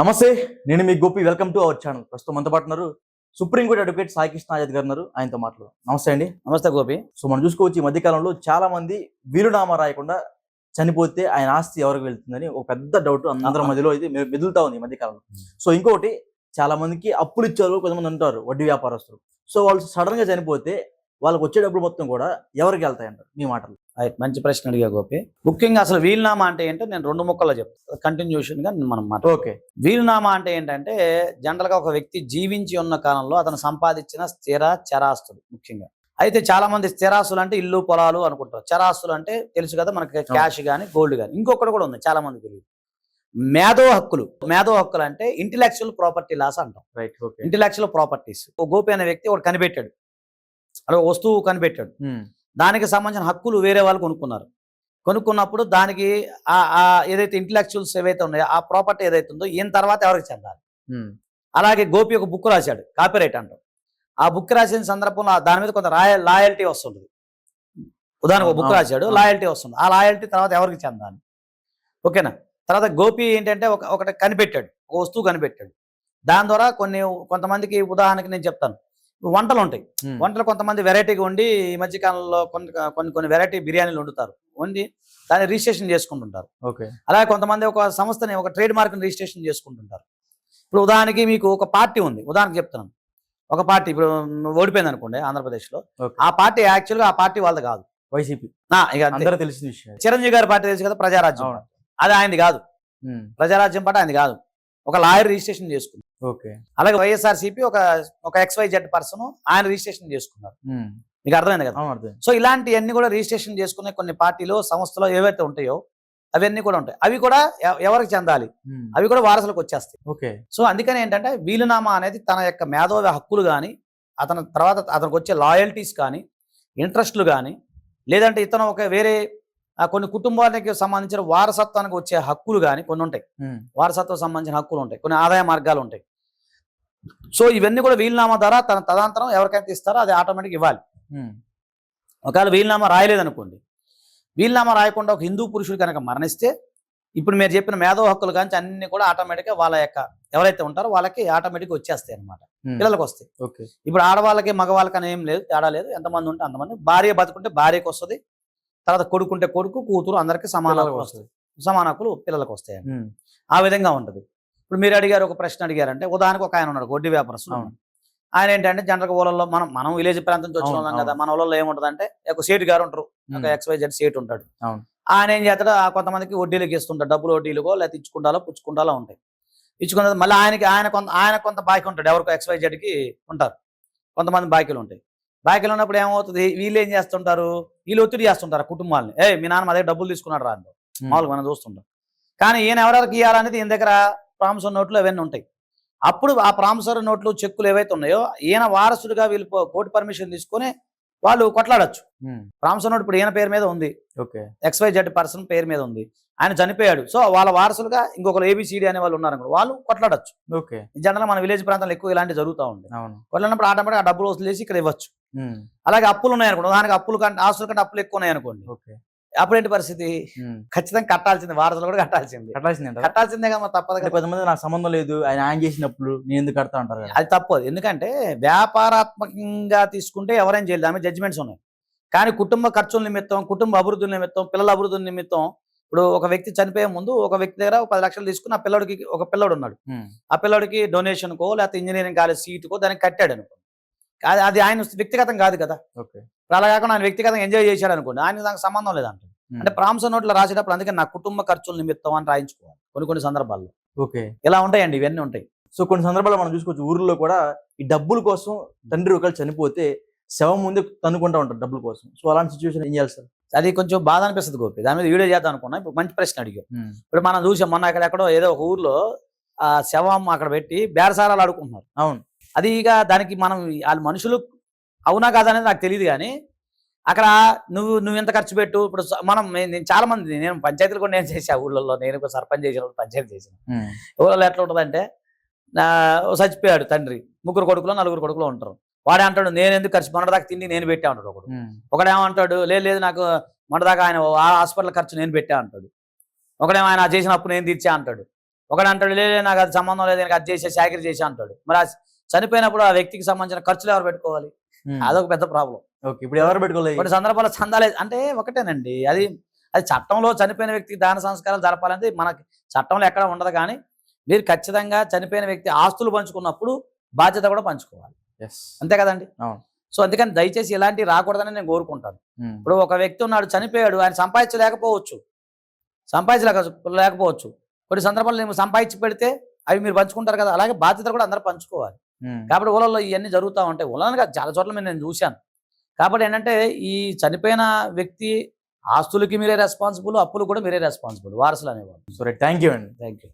నమస్తే, నేను మీ Gopi. Welcome to our channel. ప్రస్తుతం మనతో పాటు ఉన్నారు సుప్రీంకోర్టు అడ్వకేట్ సాయి కృష్ణ ఆజాద్ గారు ఉన్నారు. ఆయనతో మాట్లాడు. నమస్తే అండి. నమస్తే గోపి. సో మనం చూసుకోవచ్చు, ఈ మధ్యకాలంలో చాలా మంది వీలునామా రాయకుండా చనిపోతే ఆయన ఆస్తి ఎవరికి వెళ్తుందని ఒక పెద్ద డౌట్ అందరి మధ్యలో అయితే మెదులుతా ఉంది ఈ మధ్యకాలంలో. సో ఇంకొకటి, చాలా మందికి అప్పులు ఇచ్చారు కొంతమంది అంటారు, వడ్డీ వ్యాపారస్తులు. సో వాళ్ళు సడన్ గా చనిపోతే వాళ్ళకి వచ్చే డబ్బులు మొత్తం కూడా ఎవరికి వెళ్తాయంటారు మీ మాటలు? మంచి ప్రశ్న అడిగా గోపి. ముఖ్యంగా అసలు వీలునామా అంటే ఏంటో నేను రెండు ముక్కల్లో చెప్తాను, కంటిన్యూషన్ గా మనం ఓకే. వీలునామా అంటే ఏంటంటే జనరల్ గా ఒక వ్యక్తి జీవించి ఉన్న కాలంలో అతను సంపాదించిన స్థిర చరాస్తులు ముఖ్యంగా. అయితే చాలా మంది స్థిరాస్తులు అంటే ఇల్లు పొలాలు అనుకుంటారు. చరాస్తులు అంటే తెలుసు కదా మనకి, క్యాష్ కానీ గోల్డ్ కానీ. ఇంకొకటి కూడా ఉంది, చాలా మంది తెలియదు, మేధో హక్కులు. మేధో హక్కులు అంటే ఇంటెలెక్చువల్ ప్రాపర్టీ లాస్ అంటాం. రైట్. Intellectual properties. గోపి అనే వ్యక్తి ఒకటి కనిపెట్టాడు, అలా వస్తువు కనిపెట్టాడు, దానికి సంబంధించిన హక్కులు వేరే వాళ్ళు కొనుక్కున్నప్పుడు దానికి ఏదైతే ఇంటెలెక్చువల్స్ ఏవైతే ఉన్నాయో ఆ ప్రాపర్టీ ఏదైతే ఉందో ఈయన తర్వాత ఎవరికి చెందాలి. అలాగే గోపి ఒక బుక్ రాశాడు, కాపీరైట్ అంటాం. ఆ బుక్ రాసిన సందర్భంలో దాని మీద కొంత లాయల్టీ వస్తుంటుంది. ఉదాహరణకు ఒక బుక్ రాశాడు, లాయల్టీ వస్తుంది. ఆ లాయల్టీ తర్వాత ఎవరికి చెందాలి, ఓకేనా. తర్వాత గోపి ఏంటంటే ఒకటి కనిపెట్టాడు, ఒక వస్తువు కనిపెట్టాడు. దాని ద్వారా కొంతమందికి, ఉదాహరణకి నేను చెప్తాను, వంటలు ఉంటాయి. వంటలు కొంతమంది వెరైటీగా వండి ఈ మధ్యకాలంలో కొన్ని వెరైటీ బిర్యానీలు వండుతారు, వండి దాన్ని రిజిస్ట్రేషన్ చేసుకుంటుంటారు. అలాగే కొంతమంది ఒక సంస్థని, ఒక ట్రేడ్ మార్క్ని రిజిస్ట్రేషన్ చేసుకుంటుంటారు. ఇప్పుడు ఉదాహరణకి మీకు ఒక పార్టీ ఉంది, ఉదాహరణకు చెప్తున్నాను. ఒక పార్టీ ఇప్పుడు ఓడిపోయింది అనుకోండి ఆంధ్రప్రదేశ్లో. ఆ పార్టీ యాక్చువల్గా ఆ పార్టీ వాళ్ళది కాదు, వైసీపీ. ఇక అందరూ తెలిసిన విషయం. చిరంజీవి గారి పార్టీ తెలుసు కదా, ప్రజారాజ్యం. అది ఆయనది కాదు, ప్రజారాజ్యం పార్టీ ఆయనది కాదు. ఒక లాయర్ రిజిస్ట్రేషన్ చేసుకుంది. అలాగే వైఎస్ఆర్సీపీ ఒక XYZ పర్సన్ ఆయన రిజిస్ట్రేషన్ చేసుకున్నారు. మీకు అర్థమైంది కదా. సో ఇలాంటివన్నీ కూడా రిజిస్ట్రేషన్ చేసుకునే కొన్ని పార్టీలు, సంస్థలు ఏవైతే ఉంటాయో అవన్నీ కూడా ఉంటాయి. అవి కూడా ఎవరికి చెందాలి, అవి కూడా వారసులకు వచ్చేస్తాయి. సో అందుకని ఏంటంటే వీలునామా అనేది తన యొక్క మేధోవ హక్కులు కానీ, అతనికి వచ్చే లాయల్టీస్ కానీ, ఇంట్రెస్ట్లు కానీ, లేదంటే ఇతను ఒక వేరే కొన్ని కుటుంబానికి సంబంధించిన వారసత్వానికి వచ్చే హక్కులు కానీ కొన్ని ఉంటాయి. వారసత్వం సంబంధించిన హక్కులు ఉంటాయి, కొన్ని ఆదాయ మార్గాలు ఉంటాయి. సో ఇవన్నీ కూడా వీలునామా ద్వారా తన తదనంతరం ఎవరికైతే ఇస్తారో అది ఆటోమేటిక్ ఇవ్వాలి. ఒకవేళ వీలునామా రాయలేదనుకోండి, వీలునామా రాయకుండా ఒక హిందూ పురుషుడు కనుక మరణిస్తే, ఇప్పుడు మీరు చెప్పిన మేధో హక్కులు కానీ అన్ని కూడా ఆటోమేటిక్గా వాళ్ళ యొక్క ఎవరైతే ఉంటారో వాళ్ళకి ఆటోమేటిక్గా వచ్చేస్తాయి అనమాట, పిల్లలకు వస్తాయి. ఇప్పుడు ఆడవాళ్ళకి మగవాళ్ళకి అని ఏం లేదు, తేడా లేదు. ఎంతమంది ఉంటే అంతమంది. భార్య బతుకుంటే భార్యకు వస్తుంది, తర్వాత కొడుకుంటే కొడుకు, కూతురు, అందరికీ సమాన హక్కులు పిల్లలకు వస్తాయి. ఆ విధంగా ఉంటుంది. ఇప్పుడు మీరు అడిగారు, ఒక ప్రశ్న అడిగారంటే, ఉదాహరణకు ఒక ఆయన ఉన్నాడు, వడ్డీ వ్యాపారస్తుడు. ఆయన ఏంటంటే జనరల్గా ఊళ్ళలో మనం విలేజ్ ప్రాంతం నుంచి వచ్చిన వాళ్ళం కదా, మన ఊళ్ళలో ఏముంటుంది అంటే ఒక సేటు గారు ఉంటారు, ఒక XYZ సేటు ఉంటాడు. ఆయన ఏం చేస్తాడు, కొంతమందికి వడ్డీలకు ఇస్తుంటాడు, డబ్బులు వడ్డీలుగో లేకపోతే ఇచ్చుకుంటాలో పుచ్చుకుంటాలో ఉంటాయి. ఇచ్చుకున్న మళ్ళీ ఆయన కొంత బాకీ ఉంటాడు, ఎవరికో XYZకి ఉంటారు, కొంతమంది బాకీలు ఉంటాయి. బాకీలు ఉన్నప్పుడు ఏమవుతుంది, వీళ్ళు ఏం చేస్తుంటారు, వీళ్ళు ఒత్తిడి చేస్తుంటారు కుటుంబాలని. మీ నాన్న అదే డబ్బులు తీసుకున్నాడు రా అంటారు, మామూలుగా మనం చూస్తుంటాం. కానీ ఈయన ఎవరికి ఇవ్వాలనేది ఈయన దగ్గర ప్రామిసరీ నోట్లు అవన్నీ ఉంటాయి. అప్పుడు ఆ ప్రామిసరీ నోట్లు, చెక్కులు ఏవైతే ఉన్నాయో ఈయన వారసుడిగా వీళ్ళు కోర్టు పర్మిషన్ తీసుకొని వాళ్ళు కొట్లాడచ్చు. ప్రామిసరీ నోట్ ఇప్పుడు ఈయన పేరు మీద ఉంది, XYZ పర్సన్ పేరు మీద ఉంది, ఆయన చనిపోయాడు. సో వాళ్ళ వారసులుగా ఇంకొకరు ABCD అనే వాళ్ళు ఉన్నారు, వాళ్ళు కొట్లాడచ్చు. జనరల్ మన విలేజ్ ప్రాంతంలో ఎక్కువ ఇలాంటివి జరుగుతూ ఉంది. కొట్లాడినప్పుడు ఆటోమేటిక్ ఆ డబ్బులు వసూలు చేసి ఇక్కడ ఇవ్వచ్చు. అలాగే అప్పులు ఉన్నాయనుకోండి, దానికి ఆస్తుల కంటే అప్పులు ఎక్కువ ఉన్నాయనుకోండి, అప్పుడేంటి పరిస్థితి, ఖచ్చితంగా కట్టాల్సింది, వారసులు కూడా కట్టాల్సిందే కదా, తప్పదు. కొంతమంది నాకు సంబంధం లేదు, ఆయన చేసినప్పుడు నేను ఎందుకు కడతా అంటారు. అది తప్పదు. ఎందుకంటే వ్యాపారాత్మకంగా తీసుకుంటే ఎవరైనా చేయలేదు, దాని జడ్జిమెంట్స్ ఉన్నాయి. కానీ కుటుంబ ఖర్చుల నిమిత్తం, కుటుంబ అభివృద్ధుల నిమిత్తం, పిల్లల అభివృద్ధుల నిమిత్తం, ఇప్పుడు ఒక వ్యక్తి చనిపోయే ముందు ఒక వ్యక్తి దగ్గర 10 లక్షలు తీసుకుని ఆ పిల్లడికి, ఒక పిల్లడు ఉన్నాడు, ఆ పిల్లడికి డొనేషన్కో లేకపోతే ఇంజనీరింగ్ కాలేజ్ సీటుకో దానికి కట్టాడు అనుకో, అది ఆయన వ్యక్తిగతం కాదు కదా. అలా కాకుండా ఆయన వ్యక్తిగతంగా ఎంజాయ్ చేశాడు అనుకోండి, ఆయన దానికి సంబంధం లేదంట. అంటే ప్రామిసరీ నోట్లో రాసేటప్పుడు అందుకే నా కుటుంబ ఖర్చుల నిమిత్తం అని రాయించుకోవాలి కొన్ని సందర్భాల్లో. ఇలా ఉంటాయండి, ఇవన్నీ ఉంటాయి. సో కొన్ని సందర్భాల్లో మనం చూసుకోవచ్చు, ఊర్లో కూడా ఈ డబ్బుల కోసం తండ్రి ఒకళ్ళు చనిపోతే శవం ముందే తన్నుకుంటా ఉంటారు డబ్బుల కోసం. సో అలాంటి సిచ్యువేషన్ ఏం చేయాలి సార్? అది కొంచెం బాధ అనిపిస్తుంది గోపి, దాని మీద వీడియో చేద్దాం అనుకున్నా. ఇప్పుడు మంచి ప్రశ్న అడిగాం. ఇప్పుడు మనం చూసాం, మొన్న ఎక్కడో ఏదో ఒక ఊర్లో ఆ శవం అక్కడ పెట్టి బేరసారాలు ఆడుకుంటున్నారు. అవును. అది ఇక దానికి మనం వాళ్ళ మనుషులు అవునా కాదనేది నాకు తెలియదు, కానీ అక్కడ నువ్వు ఎంత ఖర్చు పెట్టు. ఇప్పుడు నేను చాలా మంది, నేను పంచాయతీలు కూడా నేను చేసా ఊళ్ళల్లో, నేను సర్పంచ్ చేసినప్పుడు పంచాయతీ చేసిన ఊళ్ళలో ఎట్లా ఉంటుందంటే, చచ్చిపోయాడు తండ్రి, 3 కొడుకులు 4 కొడుకులు ఉంటారు. వాడే అంటాడు, నేను ఎందుకు ఖర్చు, మొన్నదాకా తిండి నేను పెట్టా అంటాడు ఒకడేమంటాడు, లేదు నాకు మొన్నదాకా ఆయన హాస్పిటల్ ఖర్చు నేను పెట్టా అంటాడు. ఒకడేమో ఆయన చేసిన అప్పు నేను తీర్చా అంటాడు. ఒకడు అంటాడు లేదు నాకు అది సంబంధం లేదు, నాకు అది చేసే చాకరీ చేసా అంటాడు. మరి చనిపోయినప్పుడు ఆ వ్యక్తికి సంబంధించిన ఖర్చులు ఎవరు పెట్టుకోవాలి? అదొక పెద్ద ప్రాబ్లం. ఓకే, ఇప్పుడు ఎవరు పెట్టుకోలేదు? కొన్ని సందర్భాల్లో చందాలే అంటే ఒకటేనండి, అది అది చట్టంలో చనిపోయిన వ్యక్తికి దాన సంస్కారాలు జరపాలంటే మనకి చట్టంలో ఎక్కడ ఉండదు. కానీ మీరు ఖచ్చితంగా చనిపోయిన వ్యక్తి ఆస్తులు పంచుకున్నప్పుడు బాధ్యత కూడా పంచుకోవాలి, అంతే కదండి. అవును. సో అందుకని దయచేసి ఇలాంటివి రాకూడదని నేను కోరుకుంటాను. ఇప్పుడు ఒక వ్యక్తి ఉన్నాడు, చనిపోయాడు, ఆయన సంపాదించలేకపోవచ్చు, కొన్ని సందర్భాల్లో నేను సంపాదించి పెడితే అవి మీరు పంచుకుంటారు కదా, అలాగే బాధ్యత కూడా అందరూ పంచుకోవాలి. కాబట్టి ఊళ్ళల్లో ఇవన్నీ జరుగుతూ ఉంటాయి. ఊళ్ళని కాదు, చాలా చోట్ల నేను చూశాను. కాబట్టి ఏంటంటే ఈ చనిపోయిన వ్యక్తి ఆస్తులకి మీరే రెస్పాన్సిబుల్, అప్పులు కూడా మీరే రెస్పాన్సిబుల్, వారసులు అనేవాళ్ళు. సరే, థ్యాంక్ యూ అండి. Thank you.